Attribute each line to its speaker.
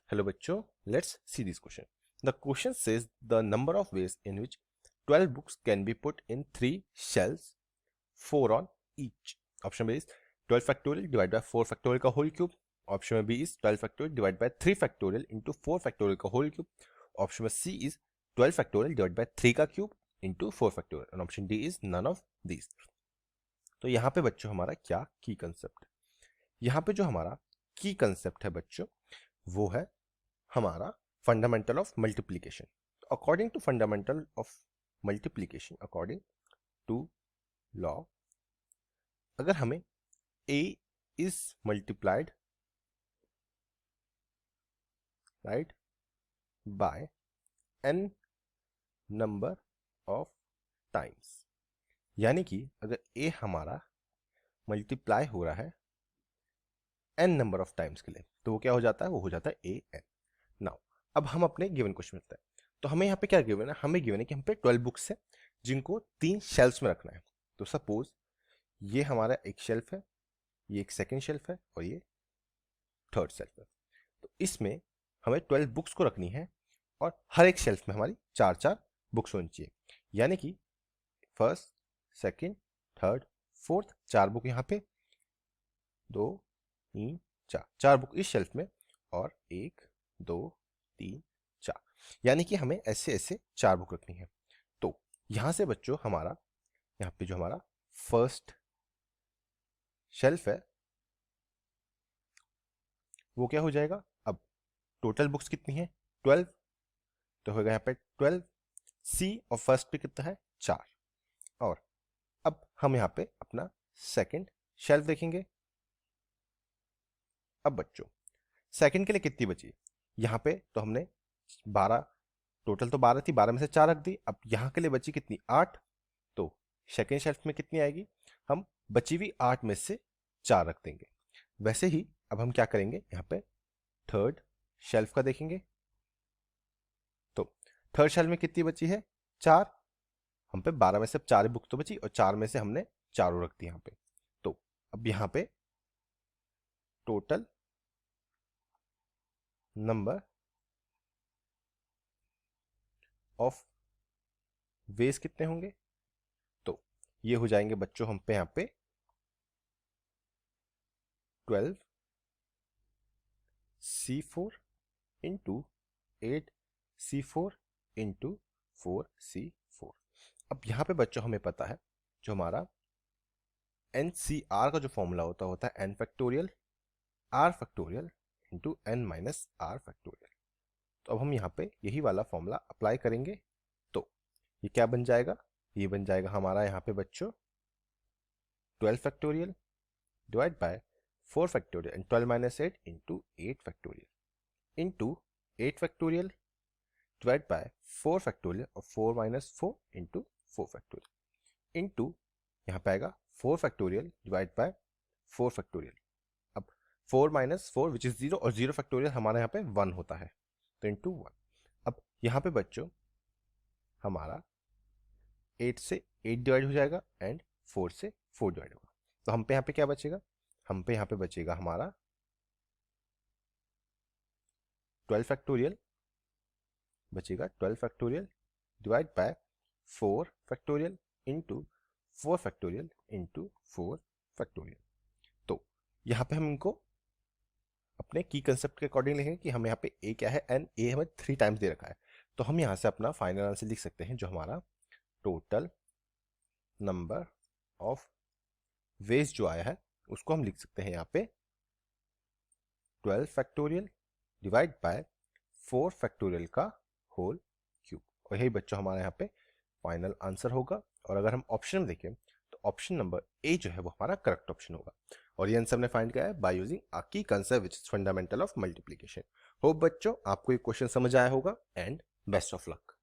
Speaker 1: Hello बच्चों, let's see this question. The question says the number of ways in which 12 books can be put in 3 shelves, 4 on each. Option A is 12 factorial divided by 4 factorial का whole cube. Option B is 12 factorial divided by 3 factorial into 4 factorial का whole cube. Option C is 12 factorial divided by 3 का cube into 4 factorial. And option D is none of these. तो यहाँ पे बच्चों हमारा क्या की कंसेप्ट, यहाँ पे जो हमारा की कंसेप्ट है बच्चों वो है हमारा fundamental of multiplication. According to fundamental of multiplication, according to law, अगर हमें a is multiplied right by n number of times, यानी कि अगर a हमारा मल्टीप्लाई हो रहा है n नंबर ऑफ टाइम्स के लिए, तो वो क्या हो जाता है, वो हो जाता है a n. नाउ अब हम अपने गिवन क्वेश्चन में हैं, तो हमें यहाँ पे क्या गिवन है, हमें गिवन है कि हम पे 12 बुक्स है जिनको 3 शेल्फ्स में रखना है. तो सपोज ये हमारा एक शेल्फ है, ये एक सेकंड शेल्फ है और ये थर्ड शेल्फ है. तो इसमें हमें 12 बुक्स को रखनी है और हर एक शेल्फ में हमारी 4-4 बुक्स होनी चाहिए, यानी कि first, second, third, fourth, 4 book यहाँ पे, 2, 3, 4 बुक इस शेल्फ में और 1, 2, 3, 4, यानी कि हमें ऐसे ऐसे 4 बुक रखनी है. तो यहां से बच्चों हमारा यहाँ पे जो हमारा फर्स्ट शेल्फ है वो क्या हो जाएगा, अब टोटल बुक्स कितनी है 12, तो होगा यहाँ पे 12 सी और फर्स्ट पे कितना है 4. और अब हम यहाँ पे अपना सेकंड शेल्फ देखेंगे. अब बच्चों सेकंड के लिए कितनी बची, यहाँ पे तो हमने 12, टोटल तो 12 थी, 12 में से 4 रख दी. अब यहाँ के लिए बची कितनी 8, तो सेकंड शेल्फ में कितनी आएगी, हम बची हुई 8 में से 4 रख देंगे. वैसे ही अब हम क्या करेंगे, यहाँ पे थर्ड शेल्फ का देखेंगे. तो थर्ड शेल्फ में कितनी बची है 4, हम पे 12 में से 4 बुक तो बची और 4 में से हमने 4 रख दी यहाँ पे. तो अब यहाँ पे टोटल नंबर ऑफ वेज कितने होंगे, तो ये हो जाएंगे बच्चों हम पे यहाँ पे 12 C4 into 8 C4 into 4 C4. अब यहाँ पे बच्चों हमें पता है जो हमारा NCR का जो फॉर्मूला होता है n factorial r factorial into n minus r factorial. तो अब हम यहाँ पे यही वाला फॉर्मूला अप्लाई करेंगे. तो ये क्या बन जाएगा, ये बन जाएगा हमारा यहाँ पे बच्चों 12 factorial divide by 4 factorial and 12 minus 8 into 8 factorial into 8 factorial divide by 4 factorial और 4 माइनस 4 इंटू 4 फैक्टोरियल इंटू यहाँ पे आएगा 4 फैक्टोरियल डिवाइड बाय 4 फैक्टोरियल. अब 4 माइनस 4 विच इज 0 और 0 फैक्टोरियल हमारे यहाँ पे 1 होता है, तो इंटू 1. अब यहाँ पे बच्चों हमारा 8 से 8 डिवाइड हो जाएगा एंड 4 से 4 डिवाइड होगा. तो हम पे यहाँ पे क्या बचेगा, हम पे यहाँ पे बचेगा हमारा 12 फैक्टोरियल बचेगा 12 factorial divide by 4 factorial into 4 factorial into 4 factorial. तो यहाँ पे हम इनको अपने की कंसेप्ट के अकॉर्डिंग लिखेंगे कि हमें यहाँ पे a क्या है एंड a हमें 3 टाइम्स दे रखा है. तो हम यहाँ से अपना फाइनल आंसर लिख सकते हैं, जो हमारा टोटल नंबर ऑफ वेज जो आया है उसको हम लिख सकते हैं यहाँ पे 12 फैक्टोरियल डिवाइड बाय 4 फैक्टोरियल का होल क्यूब. और यही बच्चों हमारे यहाँ पे फाइनल आंसर होगा. और अगर हम ऑप्शन में देखें तो ऑप्शन नंबर ए जो है वो हमारा करेक्ट ऑप्शन होगा. और ये आंसर हमने फाइंड किया है बाय यूजिंग अ की concept which is fundamental of multiplication. Hope बच्चों आपको ये क्वेश्चन समझ आया होगा एंड बेस्ट ऑफ लक.